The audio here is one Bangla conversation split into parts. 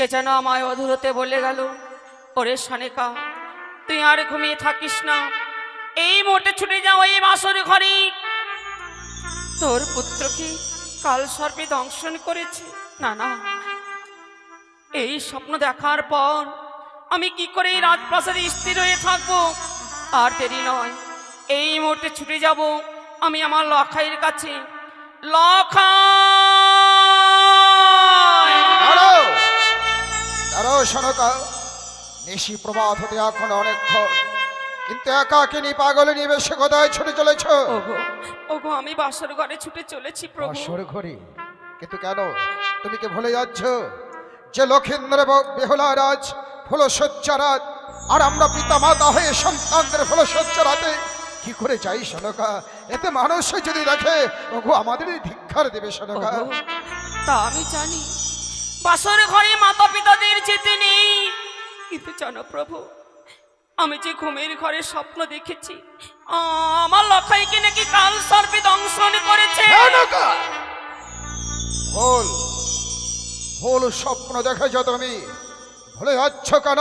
কে যেন আমায় অধুরতে বলে গেল, ওরে সানিকা, তুই আর ঘুমিয়ে থাকিস না, এই মুহূর্তে ছুটে যাও এই বাসর ঘরে। তোর পুত্রকে কাল সর্পে দংশন করেছে। না না, এই স্বপ্ন দেখার পর আমি কি করে এই রাজপ্রাসাদে স্থির হয়ে থাকবো? আর দেরি নয়, এই মুহূর্তে ছুটে যাব আমি আমার লখাইয়ের কাছে। লখাই! দাঁড়াও সনকা, নিশি প্রভাত হতে এখন অনেকক্ষণ, কিন্তু একাকিনী পাগল নিয়ে সে কোথায় ছুটে চলেছ? ওগো ওগো, আমি বাসর ঘরে ছুটে চলেছি প্রভু। আসর ঘরে? কিন্তু কেন? তুমি কি ভুলে যাচ্ছ যে লক্ষেন্দ্র বেহুলা রাজ ফুলশয্যারাত, আর আমরা পিতা মাতা হয়ে সন্তানদের ফুলশয্যারাতে কি করে যাই সনকা? এতে মানুষ যদি দেখে ওগো আমাদের ধিক্কার দেবে সনকা। ওগো, তা আমি জানি বাসর ঘরে মাতা পিতাদের যেতে নেই, কিন্তু জানো প্রভু, আমি যে ঘুমের ঘরে স্বপ্ন দেখেছি আমার লখাইকে নাকি কাল সর্পে দংশন করেছে। সনকা, ভুল ভুল স্বপ্ন দেখেছ তুমি। ভুলে যাচ্ছ কেন?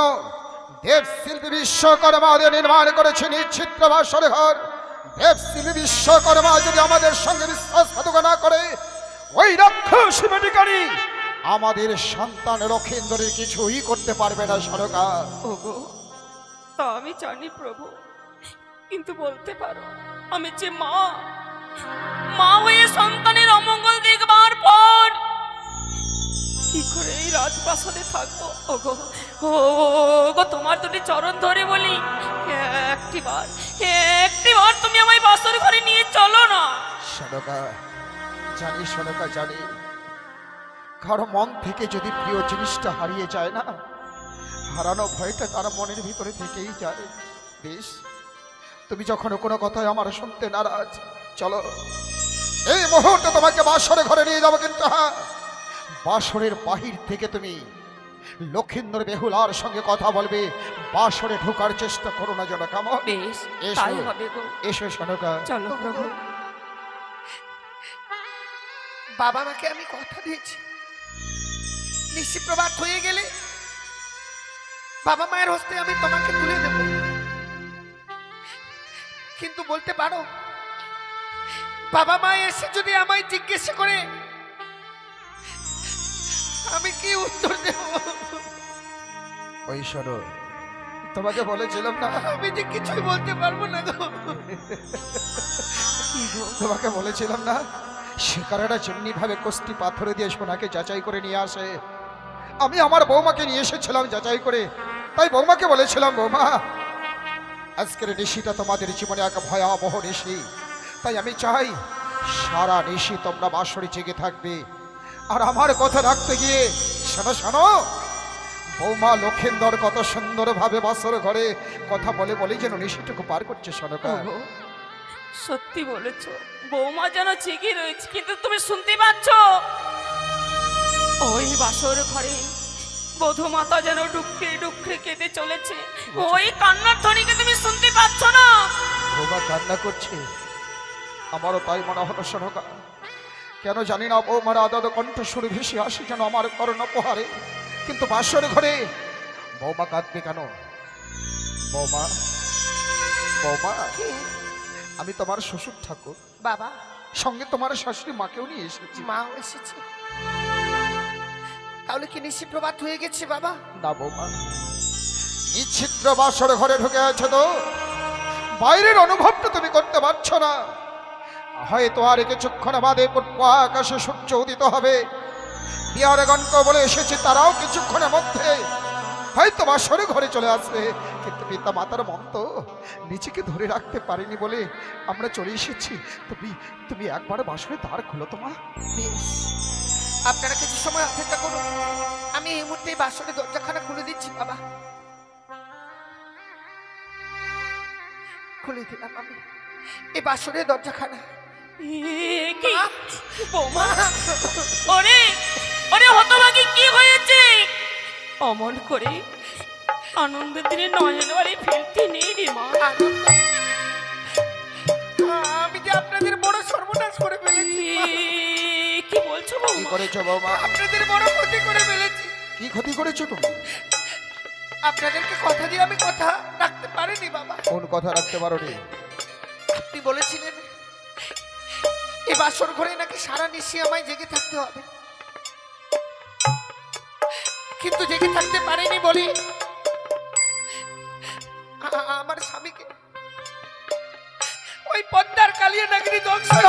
দেবশিল্পী বিশ্বকর্মা আমাদের নির্মাণ করেছে নিশ্চিত্র বাসর ঘর। দেবশিল্পী বিশ্বকর্মা যদি আমাদের সঙ্গে বিশ্বাসঘাতকতা না করে, ওই রাক্ষস মেডিকারি আমাদের সন্তান লক্ষেন্দ্রের কিছুই করতে পারবে না সরকা। ওগো, তা আমি জানি প্রভু, কিন্তু বলতে পারো আমি যে মা, মা হয়ে সন্তানের অমঙ্গল দেখবার পর কি করে এই রাজপ্রাসাদে থাকবো? ওগো ওগো, তোমার দুটি চরণ ধরে বলি, একটিবার তুমি আমায় বাসর ঘরে নিয়ে চলো না। সনকা, জানি সনকা, জানি কারো মন থেকে যদি প্রিয় জিনিসটা হারিয়ে যায় না, হারানো ভয়টা তার মনের ভিতরে থেকেই যায়। বেশ, তুমি যখন কোনো কথাই আমার শুনতে নারাজ, চলো এই মুহূর্তে তোমাকে বাসরের ঘরে নিয়ে যাবো। কিন্তু হ্যাঁ, বাসরের বাহির থেকে তুমি লক্ষেন্দ্র বেহুলার সঙ্গে কথা বলবে, বাসরে ঢোকার চেষ্টা করো না যেন। কেমন? বেশ, এসো তাই হবে গো। এসো সনকা। চলো প্রভু। বাবা মাকে আমি কথা দিয়েছি, নিশি প্রভাত হয়ে গেলে বাবা মায়ের হস্তে আমি তোমাকে তুলে দেব। কিন্তু বলতে পারো, বাবা মা এসে যদি আমায় জিজ্ঞেস করে আমি কি উত্তর দেব? ওই শোনো, তোমাকে বলেছিলাম না, আমি যে কিছুই বলতে পারবো না গো। তোমাকে বলেছিলাম না, শিকারেরা যেমনি ভাবে কষ্টি পাথরে দিয়ে সোনাকে যাচাই করে নিয়ে আসে, আমি আমার বৌমাকে নিয়ে এসেছিলাম যাচাই করে। তাই বৌমাকে বলেছিলাম, বৌমা আজকের নিশিটা তোমাদের জীবনে এক ভয়াবহ নিশি, তাই আমি চাই সারা নিশি তোমরা বাসরে জেগে থাকবে। আর আমার কথা রাখতে গিয়ে শোনো শোনো, বৌমা লক্ষেন্দর কত সুন্দরভাবে বাসর ঘরে কথা বলে বলে যেন নিশিটুকু পার করছে সনকা। ওগো, সত্যি বলেছ, বৌমা যেন জেগে রয়েছে, কিন্তু তুমি শুনতে পাচ্ছ ওই বাসর ঘরে বধূ মাতা যেন ডুকরে ডুকরে কেঁদে চলেছে। ওই কান্নার ধ্বনিকে তুমি শুনতে পাচ্ছ না? বৌমা কান্না করছে, আমারও তাই মনে হলো সনকা। কেন জানি না বৌমার আদাদ কণ্ঠস্বর ভেসে আসে যেন আমার কর্ণপহারে, কিন্তু বাসর ঘরে বৌমা কাঁদবে কেন? বৌমা, বৌমা, আমি তোমার শ্বশুর ঠাকুর, বাবা, সঙ্গে তোমার শাশুড়ি মাকেও নিয়ে এসেছি। মা এসেছে, তাহলে কি নিশি প্রভাত হয়ে গেছে বাবা? না বৌমা, নিচ্ছিদ্র বাসর ঘরে ঢুকে আছে তো, বাইরের অনুভবটা তুমি করতে পারছো না। হয়তো আর কিছুক্ষণ বাদে পূর্ব আকাশে সূর্য উদিত হবে, বিহারগণকে বলে এসেছে তারাও কিছুক্ষণের মধ্যে হয়তো বাসরে ঘরে চলে আসবে। কিন্তু পিতা মাতার মন তো নিজেকে ধরে রাখতে পারিনি বলে আমরা চলে এসেছি। তুমি তুমি একবার বাসরে দ্বার খুলো তো মা। বেশ, আপনারা কিছু সময় অপেক্ষা করুন, আমি এই মুহূর্তে বাসনের দরজাখানা খুলে দিচ্ছি বাবা। খুলে দিলাম আমি এই বাসনের দরজাখানা। কি বৌমা? ওরে ওরে হতভাগী, কি হয়েছে? অমন করে আনন্দের দিনে নয়ন বাড়ি ফেলতে নেই রে মা। আনন্দ? আমি যে আপনাদের বড় সর্বনাশ করে ফেলেছি। কি বলছো কি বৌমা? করেছো বৌমা? আপনাদের বড় ক্ষতি করে ফেলেছি। কি ক্ষতি করেছো তুমি? আপনাদেরকে কথা দিয়ে আমি কথা রাখতে পারিনি বাবা। কোন কথা রাখতে পারোনি? আপনি বলেছিলেন এই বাসর ঘরে নাকি সারা নিশি আমায় জেগে থাকতে হবে, কিন্তু জেগে থাকতে পারিনি বলি আমার স্বামীকে ওই পদ্মার কালিয়া নাগিনী দংশন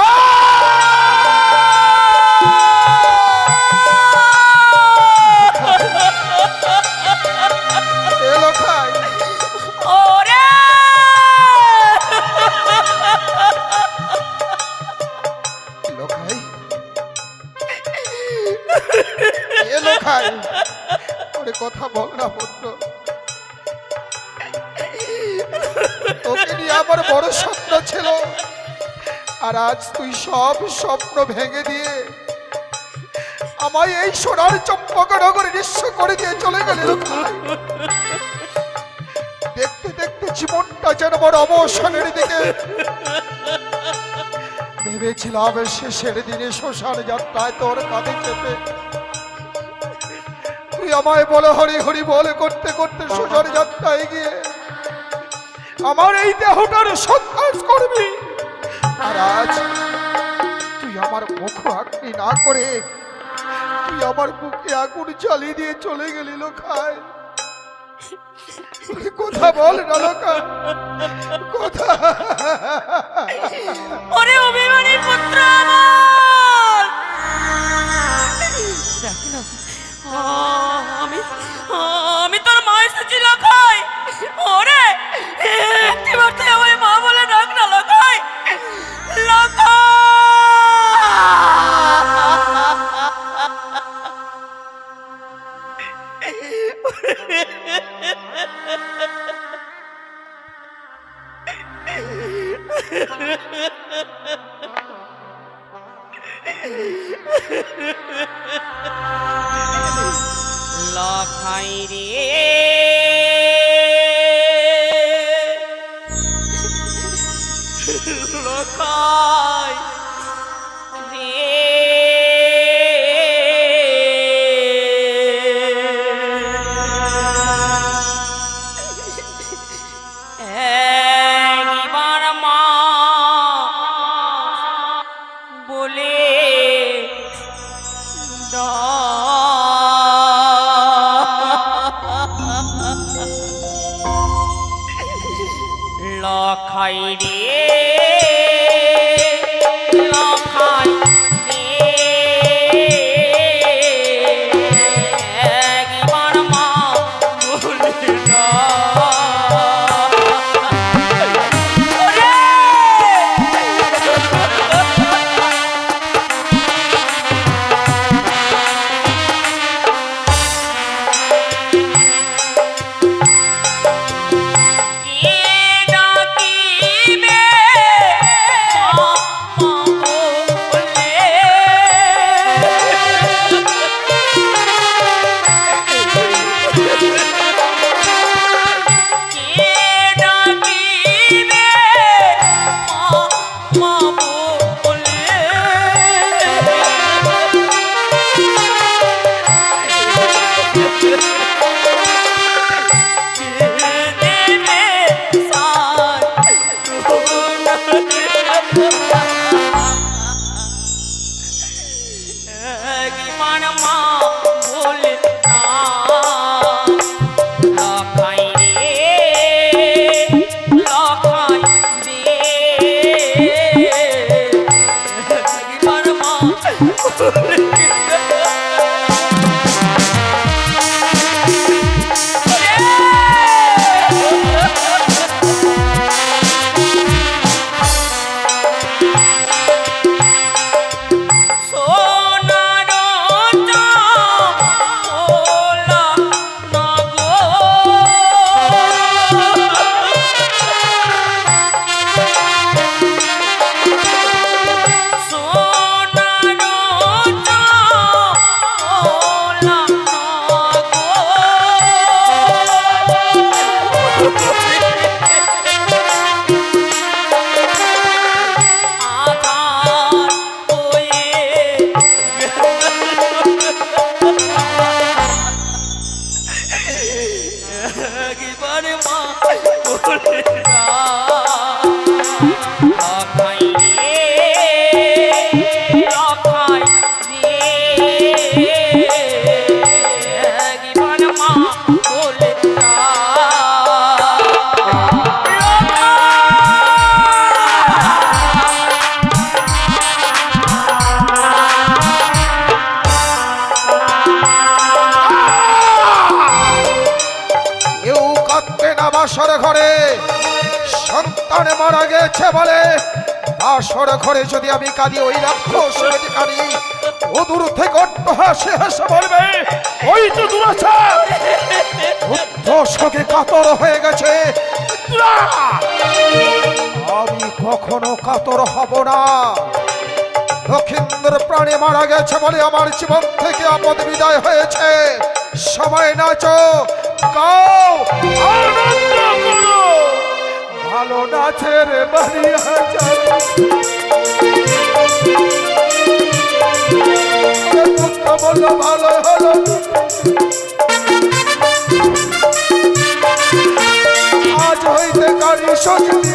লোখাই, ওরে লোখাই, লোখাই, ওরে কথা বল না পুত্র। তোকে নিয়ে আমার বড় স্বপ্ন ছিল, আর আজ তুই সব স্বপ্ন ভেঙে দিয়ে আমায় এই সোনার চম্পকনগরে নিঃস্ব করে দিয়ে চলে গেলে। দেখতে দেখতে জীবনটা যেন বড় অবসানের দিকে। ভেবেছিলাম শেষের দিনে শ্মশান যাত্রায় তোর কাঁধে চেপে তুই আমায় বলে হরি হরি বলে করতে করতে শ্মশান যাত্রায় গিয়ে আমার এই দেহটার সন্ত্রাস করবি, আর আজ তুই আমার মুখ আঁকড়ি না করে তুই আমার বুকে আগুন জ্বালিয়ে দিয়ে চলে গেলি। লোখায় কথা বল না লোকা, কথা। ওরে অভিমানী পুত্র আমার, দেখ না, আমি আমি তোর মা এসেছি লোকাই। ওরে একটিবার তুই আমায় মা বলে ডাক না লোকাই, লোকাই। লখাই রে লখাই রে একবার মা বলে লখাই রে লখাই রে একবার মা বলে একবার মা বলে লখাই রে লখাই রে একবার মা বলে কেউ কাঁদবে না বাসর ঘরে, সন্তান মারা গেছে বলে বাসর ঘরে যদি আমি কাঁদি, ওই রাক্ষস যদি কাঁদি, ও দূর থেকে অট্ট হাসে হাসে বলবে ওই তো দূর আছে, বুদ্ধ শোকে কাতর হয়ে গেছে। আমি কখনো কাতর হব না। লক্ষিন্দর প্রাণে মারা গেছে বলে আমার জীবন থেকে আপদ বিদায় হয়েছে। সবাই নাচো, গাও, আনন্দ করো, ভালো নাচের বাড়ি বললো ভালো হলো। আজ হইতে গাড়ি সজনী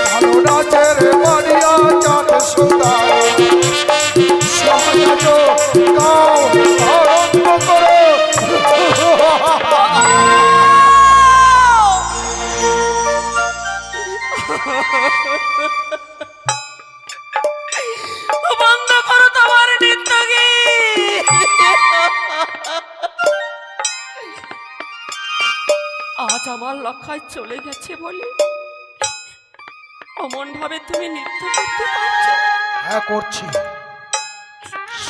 ভালো নাচের বাড়িয়া চাঁদ সুদা, সহজ গাও, আনন্দ করো। বন্ধ করো তোমার নৃত্য গীত। আজ আমার লক্ষায় চলে গেছে বলে অমন ভাবে তুমি নৃত্য করতে পারছো? হ্যাঁ করছি।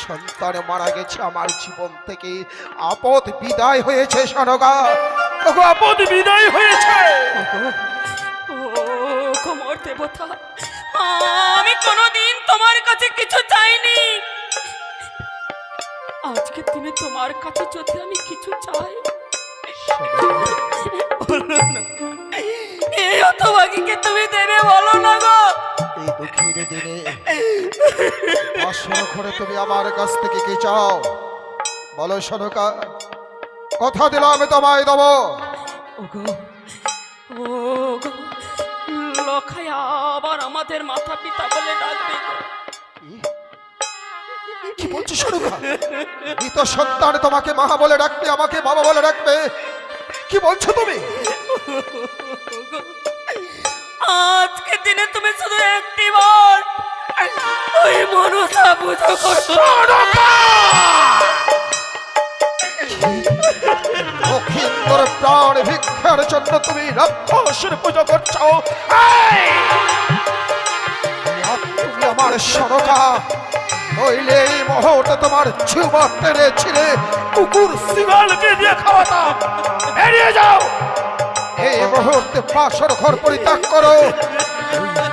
সন্তান মারা গেছে, আমার জীবন থেকে আপদ বিদায় হয়েছে। সনগা, ওগো আপদ বিদায় হয়েছে। ও কোমর দেবতা, আমি কোনোদিন তোমার কাছে কিছু চাইনি। আজকে তুমি তোমার কাছে যদি আমি কিছু চাই, বলো না, এই হতভাগীকে তুমি দেবে, বলো না গো। এই দুঃখের দিনে আসর ঘরে তুমি আমার কাছ থেকে কি চাও বলো সনকা? কথা দিলাম আমি তোমায় দেবো। ওগো ওগো, লখাই আবার আমাদের মাথা পিতা বলে ডাকবে গো। কি বলছো সনকা? মৃত সন্তান তোমাকে মা বলে ডাকবে, আমাকে বাবা বলে ডাকবে? কি বলছো তুমি? আজকে দিনে তুমি শুধু একটি বার ওই মনসা পুজো করছো। লক্ষিন্দর প্রাণ ভিক্ষার জন্য তুমি রাক্ষসের পুজো করছো? তুমি আমার সনকা, নইলে এই মুহূর্তে তোমার জীবন টেনে ছিঁড়ে কুকুর সিগালকে দিয়ে খাওয়াতাম। এড়িয়ে যাও, এই মুহূর্তে বাসর ঘর পরিত্যাগ করো।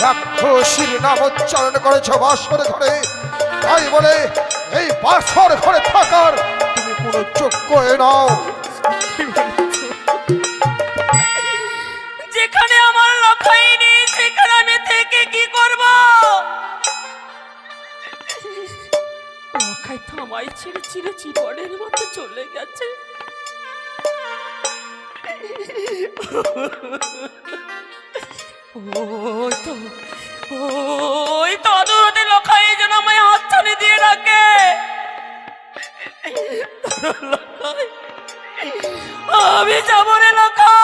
রাক্ষসীর নাম উচ্চারণ করেছ বাসর ঘরে, তাই বলে এই বাসর ঘরে থাকার তুমি কোনো যোগ্য নাও। যেখানে আমার লখাই নেই সেখানে আমি থেকে কি করব? লখাই তো আমায় ছেড়ে চিরে জীবনের মতো চলে গেছে। ওই তো অদূরতে লখাই যেন আমায় হাতছানি দিয়ে রাখে। আমি যাবো রে লখাই।